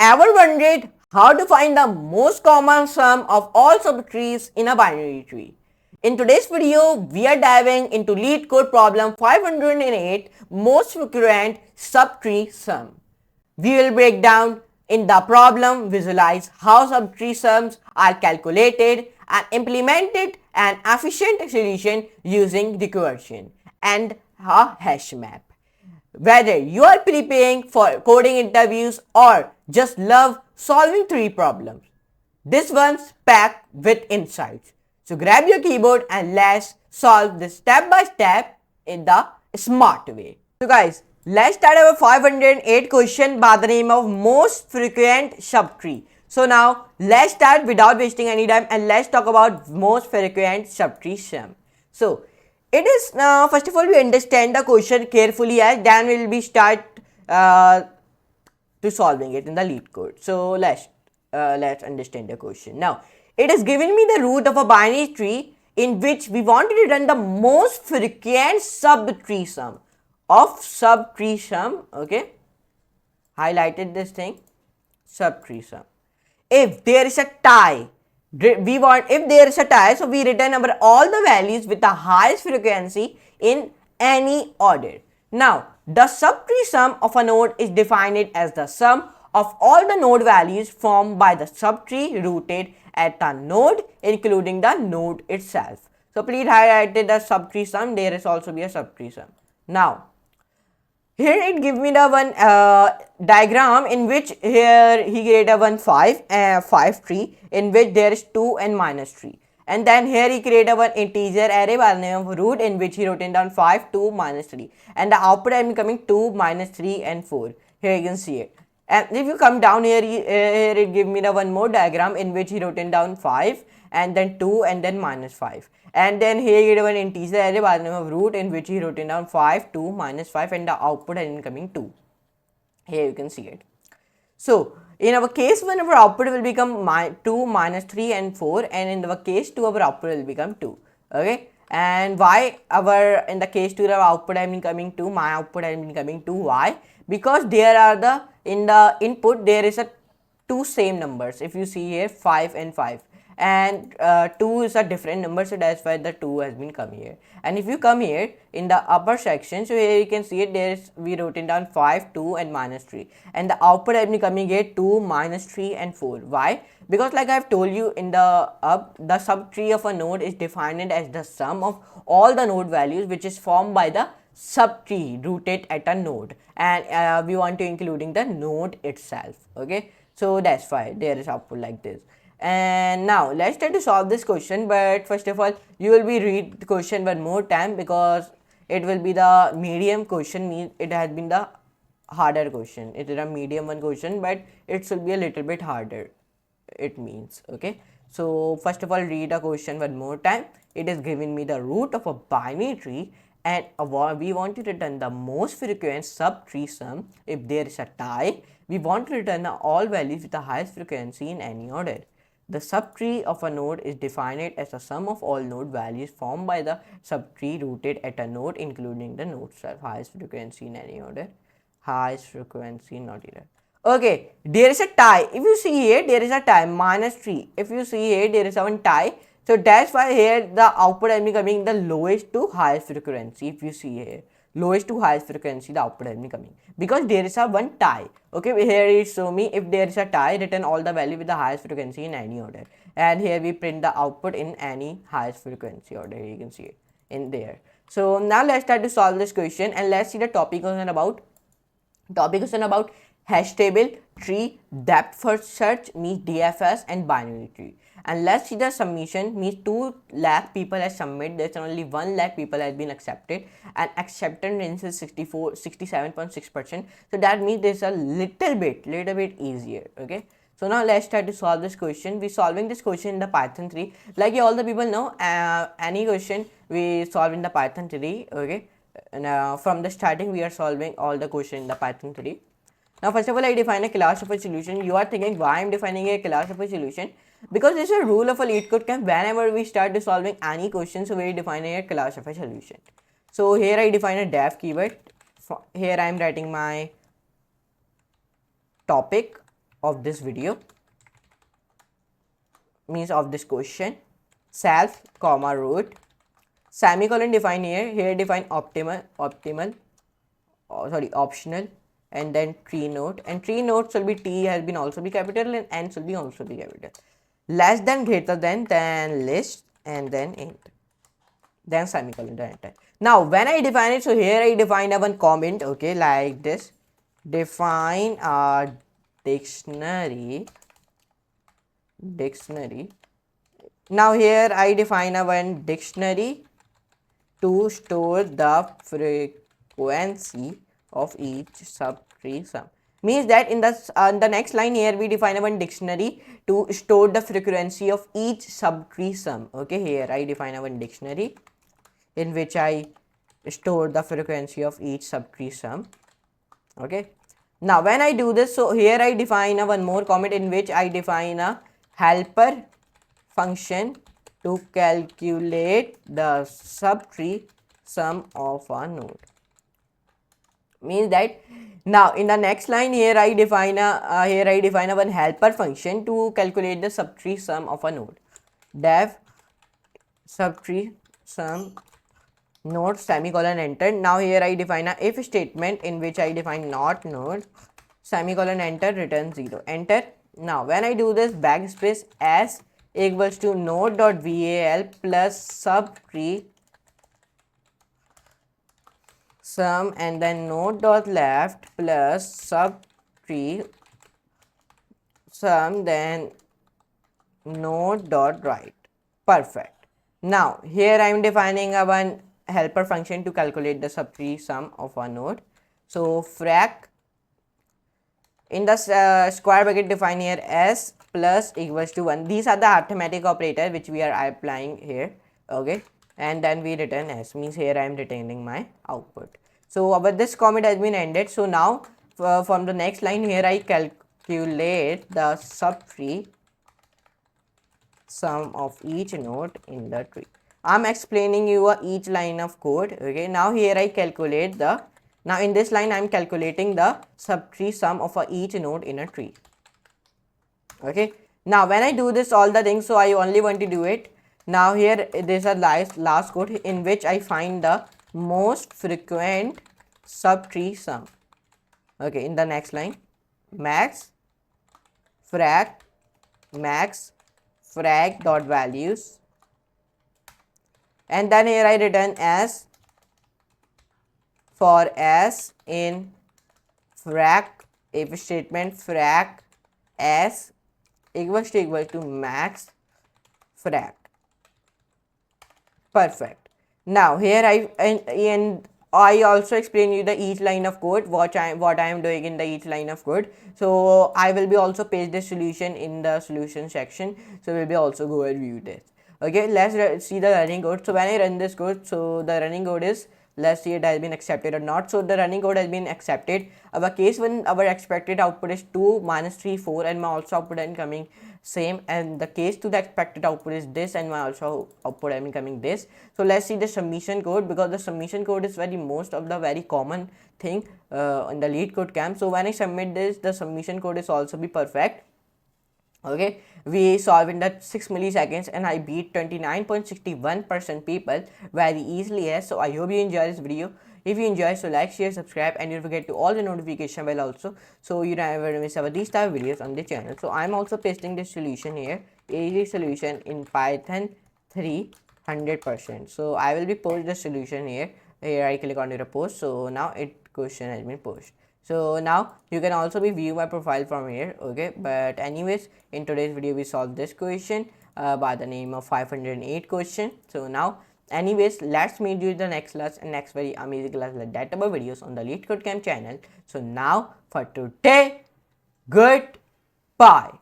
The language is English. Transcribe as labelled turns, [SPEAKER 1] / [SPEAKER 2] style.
[SPEAKER 1] Ever wondered how to find the most common sum of all subtrees in a binary tree? In today's video, we are diving into LeetCode problem 508, most frequent subtree sum. We will break down in the problem, visualize how subtree sums are calculated and implemented an efficient solution using recursion and a hash map. Whether you are preparing for coding interviews or just love solving tree problems, this one's packed with insights. So grab your keyboard and let's solve this step by step in the smart way. So guys, let's start our 508 question by the name of most frequent subtree. So now let's start without wasting any time and let's talk about most frequent subtree sum. So it is first of all we understand the question carefully, as then we will be start to solving it in the LeetCode. So let's understand the question. Now it is given me the root of a binary tree in which we want to return the most frequent subtree sum of subtree sum. Okay, highlighted this thing, subtree sum. If there is a tie, if there is a tie, so we return all the values with the highest frequency in any order. Now the subtree sum of a node is defined as the sum of all the node values formed by the subtree rooted at a node, including the node itself. So please highlight the subtree sum. There is also be a subtree sum. Now here it gives me the one diagram in which here he created a 5 tree in which there is 2 and minus 3, and then here he created one integer array by the name of root in which he wrote down 5, 2, minus 3, and the output is becoming 2, minus 3 and 4. Here you can see it. And if you come down here, here it gives me the one more diagram in which he wrote down 5 and then 2 and then minus 5. And then here you get one integer array by the name of root in which he wrote down 5, 2, minus 5 and the output is incoming 2. Here you can see it. So in our case 1 our output will become 2, minus 3 and 4, and in our case 2 our output will become 2. Okay, and why in the case 2 our output has been coming 2, my output has been coming 2, why? Because there are in the input there is a two same numbers. If you see here 5 and 5, and 2 is a different number, so that's why the 2 has been come here. And if you come here in the upper section, so here you can see it, there is we wrote it down 5, 2 and minus 3, and the output has been coming here 2, minus 3 and 4. Why? Because like I have told you in the the subtree of a node is defined as the sum of all the node values which is formed by the subtree rooted at a node, and we want to including the node itself. Okay, so that's why there is output like this. And now let's try to solve this question, but first of all you will be read the question one more time because it will be the medium question. It has been the harder question. It is a medium one question, but it should be a little bit harder, it means. Okay, so first of all read the question one more time. It is giving me the root of a binary tree and we want to return the most frequent subtree sum. If there is a tie, we want to return all values with the highest frequency in any order. The subtree of a node is defined as the sum of all node values formed by the subtree rooted at a node, including the node itself. Highest frequency in any order. Highest frequency not either. Okay, there is a tie. If you see here, there is a tie, minus 3. If you see here, there is a one tie. So that's why here the output is becoming the lowest to highest frequency. If you see here, lowest to highest frequency, the output is becoming, because there is a one tie. Okay, here it show me if there is a tie, return all the value with the highest frequency in any order, and here we print the output in any highest frequency order. You can see it in there. So now let's start to solve this question, and let's see the topic question about hash table, tree, depth first search, means DFS, and binary tree. And let's see the submission, means 2 lakh people have submitted. There's only 1 lakh people has been accepted, and acceptance rate is 67.6%. So that means there's a little bit easier. Okay, so now let's try to solve this question. We're solving this question in the Python 3. Like all the people know, any question we solve in the Python 3. Okay, and from the starting we are solving all the question in the Python 3. Now first of all I define a class of a solution. You are thinking why I'm defining a class of a solution? Because it's a rule of a LeetCode camp. Whenever we start solving any question, so we define a class of a solution. So here I define a def keyword. Here I am writing my topic, of this video, means of this question, self comma root, semicolon define here define optional, and then tree node, and tree node shall be t has been also be capital and n shall be also be capital, less than greater than list, and then int, then semicolon, then enter. Now when I define it, so here I define a one comment, okay, like this, define a dictionary. Now here I define a one dictionary to store the frequency of each subtree sum. Means that in the next line here we define a one dictionary to store the frequency of each subtree sum. Okay, here I define a one dictionary in which I store the frequency of each subtree sum. Okay, now when I do this, so here I define a one more comment in which I define a helper function to calculate the subtree sum of a node. Means that now in the next line here I define a one helper function to calculate the subtree sum of a node. Def subtree sum node semicolon enter. Now here I define a if statement in which I define not node semicolon enter, return 0, enter. Now when I do this, backspace s equals to node.val plus subtree sum, and then node.left plus subtree sum, then node.right. Perfect. Now here I am defining a one helper function to calculate the subtree sum of a node. So frac in the square bracket define here s plus equals to 1. These are the arithmetic operators which we are applying here. Okay, and then we return s, means here I am returning my output. So our this comment has been ended. So now from the next line here I calculate the subtree sum of each node in the tree. I'm explaining you each line of code. Okay, now here I calculate the, now in this line I am calculating the subtree sum of each node in a tree. Okay, now when I do this all the things, so I only want to do it. Now here there's a last code in which I find the most frequent subtree sum. Okay, in the next line, max frac dot values, and then here I return s for s in frac if statement frac s equal to max frac. Perfect. Now here I also explain you the each line of code, what I am doing in the each line of code. So I will be also paste the solution in the solution section, so we'll be also go and view this. Okay, let's see the running code. So when I run this code, so the running code is, let's see it has been accepted or not. So the running code has been accepted. Our case when our expected output is 2 minus 3 4, and my also output is coming same, and the case to the expected output is this, and my also output is coming this. So let's see the submission code, because the submission code is very most of the very common thing in the LeetCode camp. So when I submit this, the submission code is also be perfect. Okay, we solve in that 6 milliseconds, and I beat 29.61% people very easily. Yes, so I hope you enjoy this video. If you enjoy, so like, share, subscribe, and don't forget to all the notification bell also, so you never miss our these type of videos on the channel. So I'm also pasting this solution here, easy solution in Python 3 100%. So I will be post the solution here. Here I click on the post. So now it question has been posted. So now you can also be view my profile from here. Okay, but anyways, in today's video we solved this question by the name of 508 question. So now anyways, let's meet you in the next class, and next very amazing class like that about videos on the LeetCode camp channel. So now for today, goodbye.